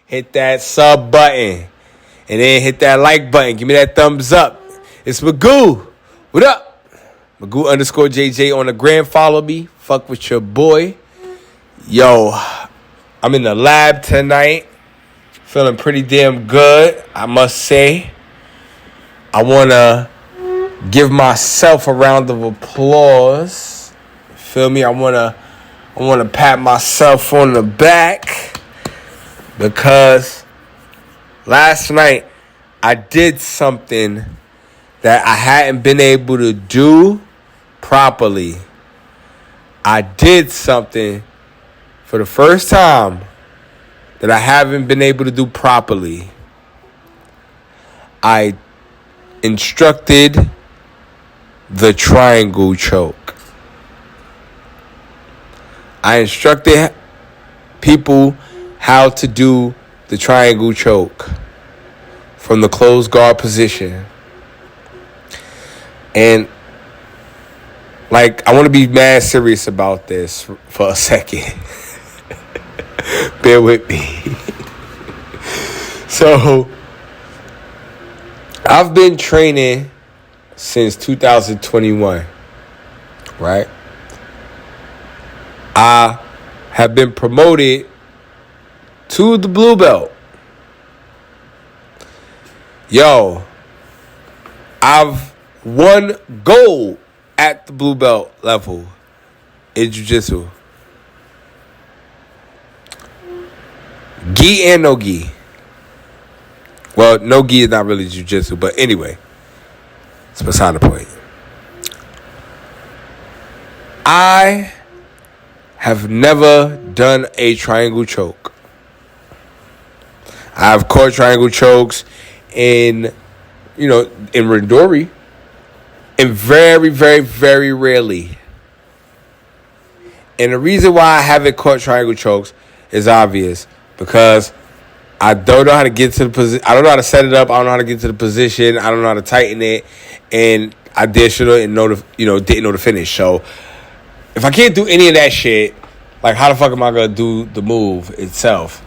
hit that sub button. And then hit that like button. Give me that thumbs up. It's Magoo. What up? Magoo_JJ on the gram. Follow me. Fuck with your boy. Yo, I'm in the lab tonight. Feeling pretty damn good, I must say. I want to give myself a round of applause. Feel me? I want to pat myself on the back because last night I did something that I hadn't been able to do properly. I did something for the first time that I haven't been able to do properly. I instructed the triangle choke. I instructed people how to do the triangle choke from the closed guard position. And I want to be mad serious about this for a second. Bear with me. So, I've been training since 2021, right? I have been promoted to the blue belt. Yo, I've won gold at the blue belt level in jiu-jitsu. Gi and no gi. Well, no gi is not really jiu-jitsu, but anyway, it's beside the point. I have never done a triangle choke. I've caught triangle chokes in Rindori, and very, very, very rarely. And the reason why I haven't caught triangle chokes is obvious. Because I don't know how to get to the position. I don't know how to set it up. I don't know how to get to the position. I don't know how to tighten it. And I didn't know the finish. So if I can't do any of that shit, how the fuck am I gonna do the move itself?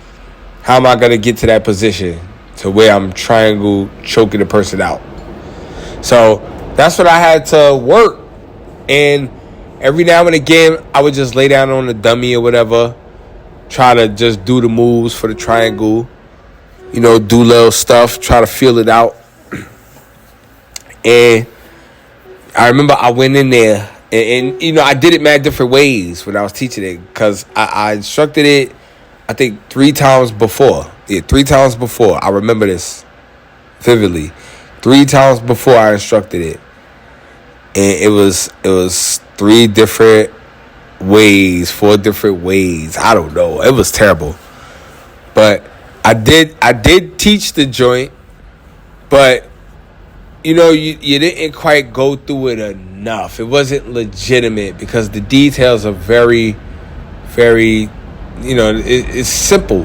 How am I gonna get to that position to where I'm triangle choking the person out? So that's what I had to work. And every now and again, I would just lay down on the dummy or whatever. Try to just do the moves for the triangle. Do little stuff. Try to feel it out. And I remember I went in there. And I did it mad different ways when I was teaching it. Because I instructed it, I think, 3 times before. Yeah, 3 times before. I remember this vividly. 3 times before I instructed it. And it was 3 different ways, 4 different ways. I don't know. It was terrible. But I did teach the joint, but you didn't quite go through it enough. It wasn't legitimate because the details are very, very, it's simple.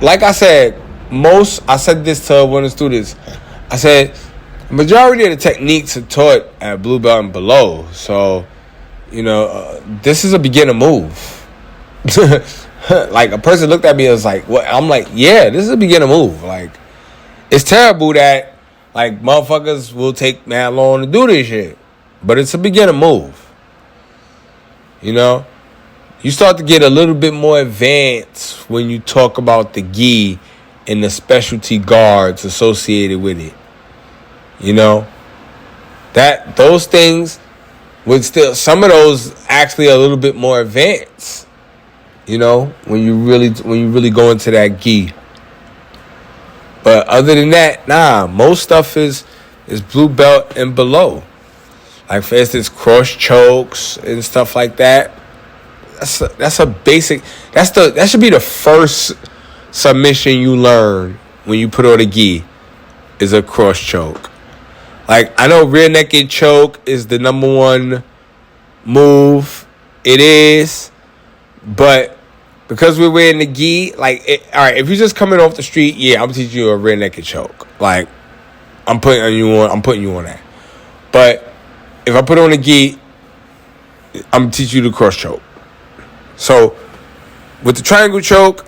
Like I said, I said this to one of the students. I said, majority of the techniques are taught at blue belt and below. So, this is a beginner move. A person looked at me and was like, what? I'm like, yeah, this is a beginner move. It's terrible that, motherfuckers will take mad long to do this shit. But it's a beginner move. You start to get a little bit more advanced when you talk about the gi and the specialty guards associated with it. That those things would still, some of those actually a little bit more advanced, when you really go into that gi. But other than that, nah, most stuff is blue belt and below. For instance, cross chokes and stuff like that. That's a basic. That should be the first submission you learn when you put on a gi, is a cross choke. I know rear naked choke is the number 1 move. It is. But because we're wearing the gi, all right, if you're just coming off the street, yeah, I'm teaching you a rear naked choke. I'm putting you on that. But if I put on a gi, I'm teaching you the cross choke. So with the triangle choke,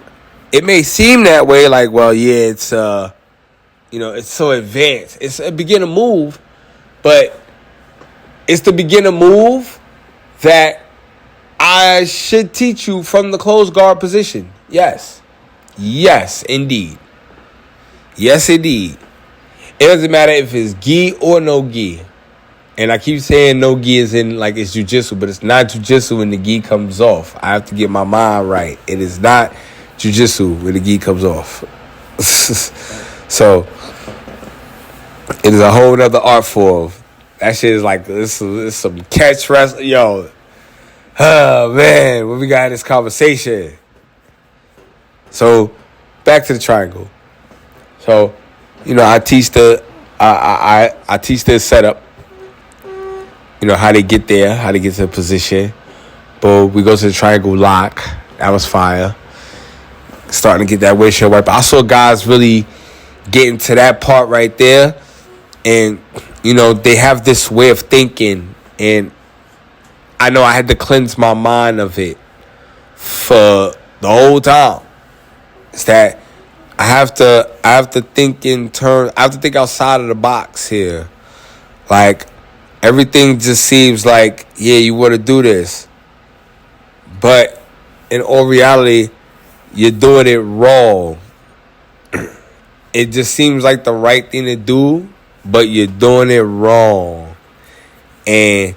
it may seem that way, like, well, yeah, it's it's so advanced. It's a beginner move, but it's the beginner move that I should teach you from the closed guard position. Yes. Yes, indeed. Yes, indeed. It doesn't matter if it's gi or no gi. And I keep saying no gi is in like it's jujitsu, but it's not jujitsu when the gi comes off. I have to get my mind right. It is not jujitsu when the gi comes off. So it is a whole other art form. That shit is like this is some catch wrestling. Yo, oh man, what we got in this conversation? So back to the triangle. So, I teach I teach the setup. How they get there, how they get to the position. But we go to the triangle lock. That was fire. Starting to get that windshield wiper. I saw guys really getting to that part right there. And, they have this way of thinking. And I know I had to cleanse my mind of it for the whole time. It's that I have to think in turn. I have to think outside of the box here. Like, everything just seems like, yeah, you want to do this. But in all reality, you're doing it wrong. It just seems like the right thing to do, but you're doing it wrong. And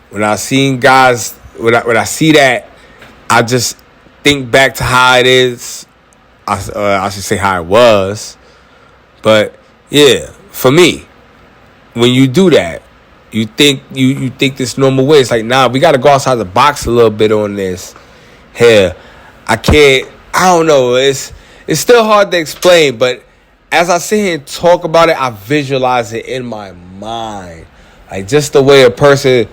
when I seen guys, when I see that, I just think back to how it is. I should say how it was. But yeah, for me, when you do that, you think you think this normal way. It's like, nah, we got to go outside the box a little bit on this. Here, I don't know. It's still hard to explain, but as I sit here and talk about it, I visualize it in my mind. Like, just the way a person,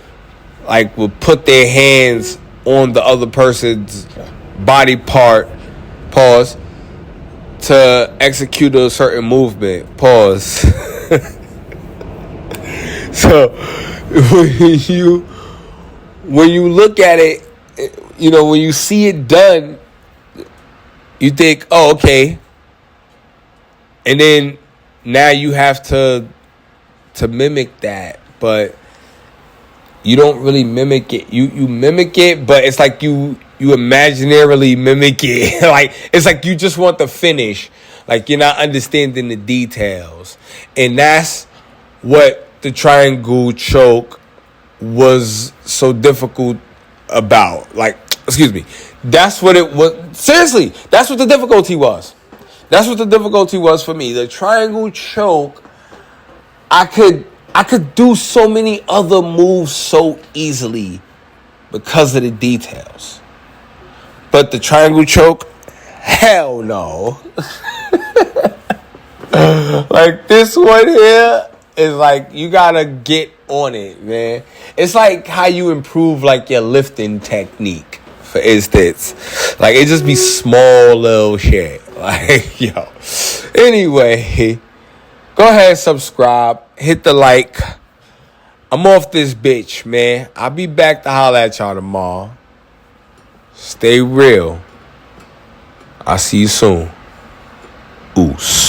like, will put their hands on the other person's body part, pause, to execute a certain movement, pause. So when you look at it, when you see it done, you think, oh, okay. And then now you have to mimic that, but you don't really mimic it. You mimic it, but it's like you imaginarily mimic it. Like, it's like you just want the finish. Like, you're not understanding the details. And that's what the triangle choke was so difficult about. Like, excuse me. That's what it was. Seriously, that's what the difficulty was. That's what the difficulty was for me. The triangle choke, I could do so many other moves so easily because of the details. But the triangle choke, hell no. Like, this one here is like, you gotta get on it, man. It's like how you improve, like, your lifting technique, for instance. Like, it just be small little shit. Like, yo. Anyway, go ahead, subscribe, hit the like. I'm off this bitch, man. I'll be back to holler at y'all tomorrow. Stay real. I'll see you soon. Oos.